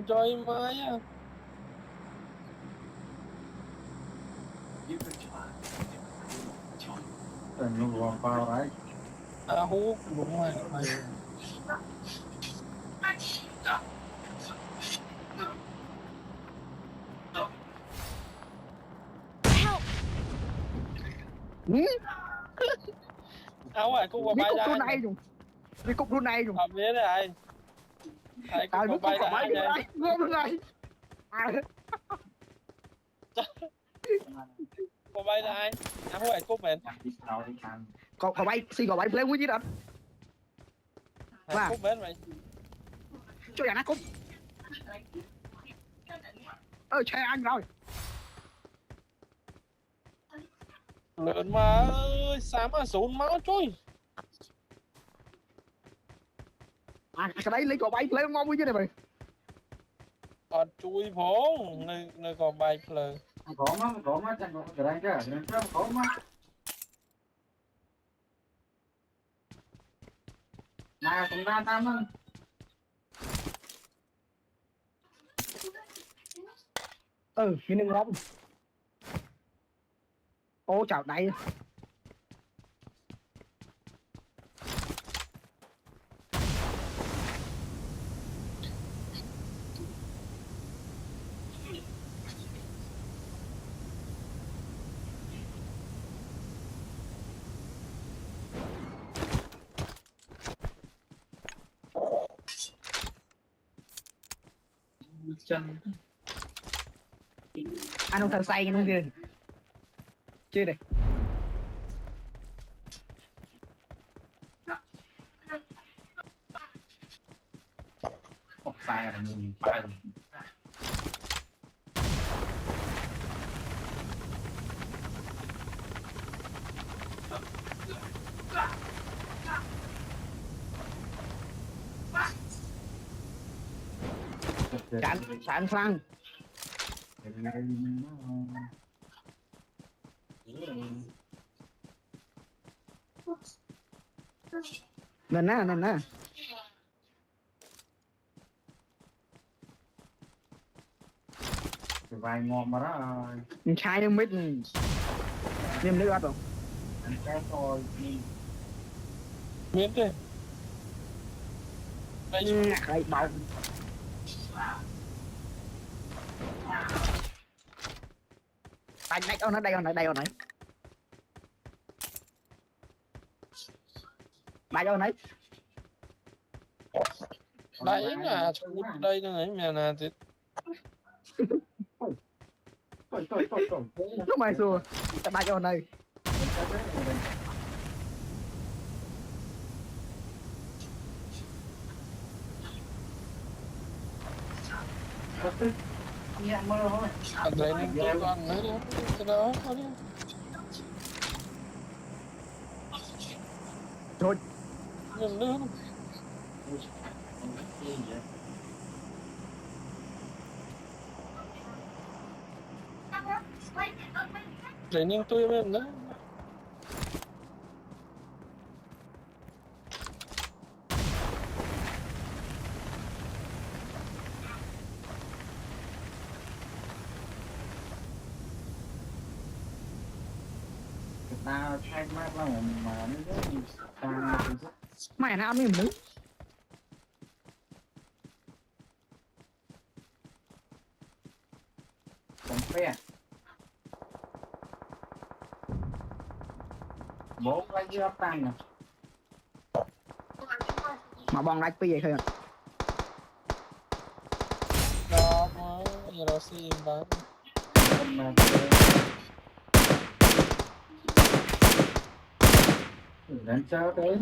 chơi mai á. Nó vào vào đấy. Hú đúng rồi mày. Áo à cũng vào Đi bay cục ra luôn anh này này. dùng. Đi cục luôn này dùng. Hợp lý này. Ai cũng À vào nó cục bay ra khỏi bay anh đi này. đây. Ngon luôn này. À Vào bay ra anh. Hú à cúp mình. còn khỏi bay xin khỏi bay lên nguyên gì đó. Và Cúp mình mày. cho nhà nó cục. Chơi anh rồi. Lượn mà ơi, sao mà xuống máu trôi. À cái đấy lấy khỏi bay lên ngon nguyên gì này mày. Còn chui phố nơi còn bay phờ. Có má chẳng có cái đấy cả, có má. Nào cũng ra tam hơn. Cái này ngon. Ô chào đây. Chân. Anh không thằng say không kia. Chơi đây. Sai là mình phải. Sẵn sàng. Nên nè. Cái vai ngon mà đó. Chai nhưng mít. Niêm nước ớt không? Anh cái thôi. Miễn đi. Đây bầu. Đây con nó đây con này. Đây con này. Đấy là chút đây nữa này mẹ nè thì. Lúc mày xua. Đây con này. Anh thấy nó tôi còn nữa đó. Cái đó thôi đi. Thôi. Nhìn nữa. Training tôi em đó. Ta thay mát là mà nó rất nhiều ta Mày nào mình đứng. cũng phê bố lấy dưới ấp tăng nè Mà bong lách vậy thôi. Đó mà giờ xem bán. mà đến chơi tới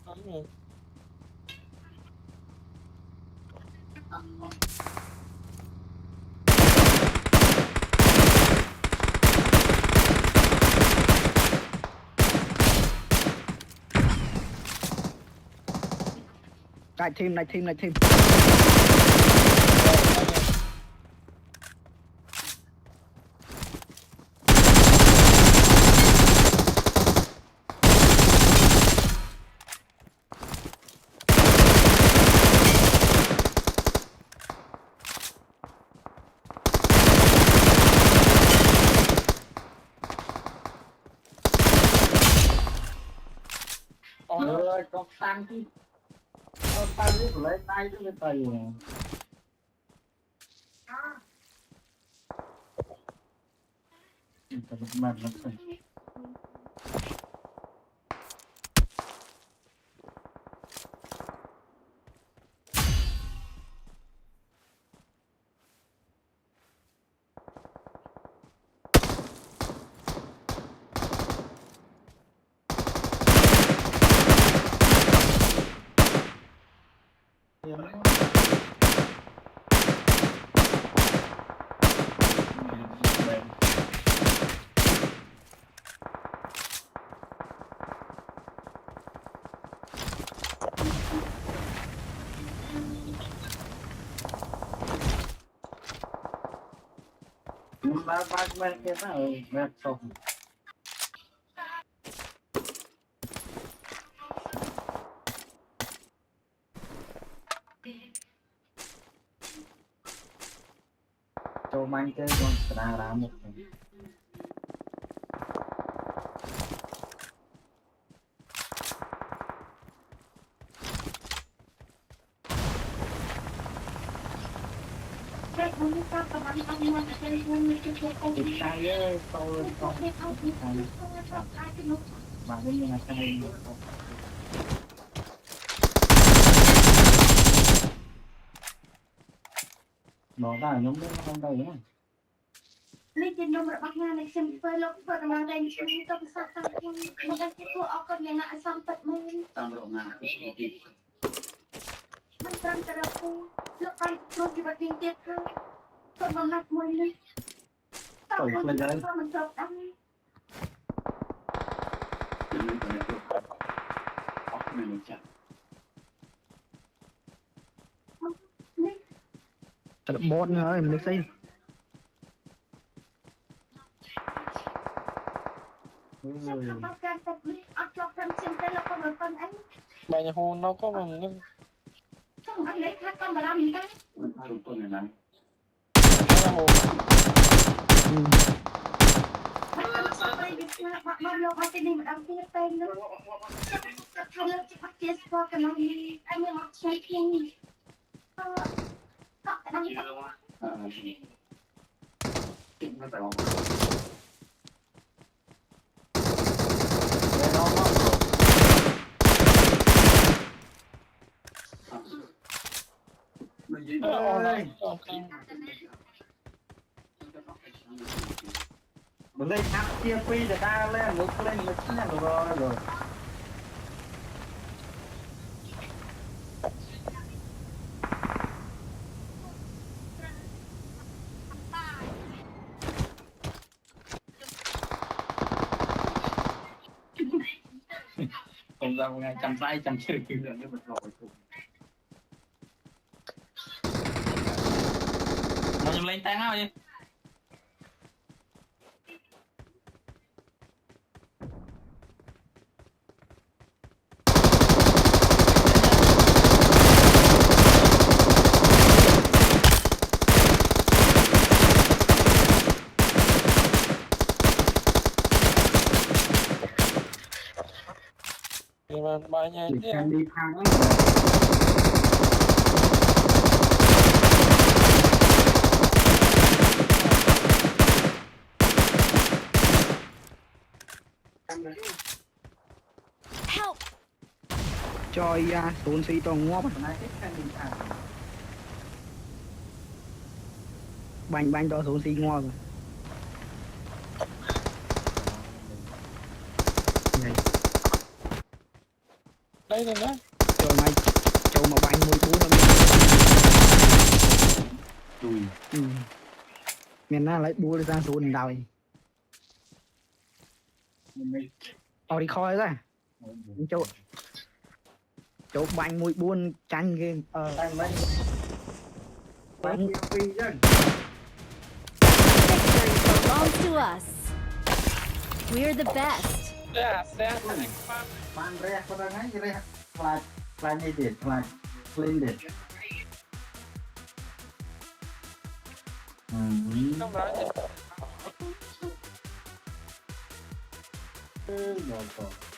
Đúng rồi. Lại thêm. rồi có tăng chứ có tăng chứ lấy tay chứ cái tay này cái mặt nó phải ba ba bên kia nó ở bên sông châu mang cái con đá một thịt tay ơi tôi không mà cái như là tay nó là giống như không đầy nữa Lấy trên nông bạc nga này xem phơi lộc phơi mà đây chúng tôi sao tăng mà đây cái cô ở con nhà nãy xong tận mình tăng độ ngàมันตั้งแต่เราแล้วไปโดนจีบติงเด็กก็มันนักมวยเลยตั้งคนก็มันจบได้ thật bot nữa mình xây bài nhà hồ nó có bằng nó nhà hồ mình lên tháp chia phi để ta lên ngược lên nó chính là rồi còn ra ngay chăm tay chăm chơi kiểu nữa mình rồi mà dùng lên tay nào vậy thì mà bài nhà đi thang Help cho ra xuống xí to ngóp bánh bánh to xuống xí ngóp này đây rồi đó cho mày cho mà bánh 14 năm miền Nam lấy bua ra xuống đòi đi khoi ra chỗ bánh 14 chanh game bánh Victory belongs to us. We're the best. xe pan reh pada ngai reh flat ni dia flat clean dia trong đó rồi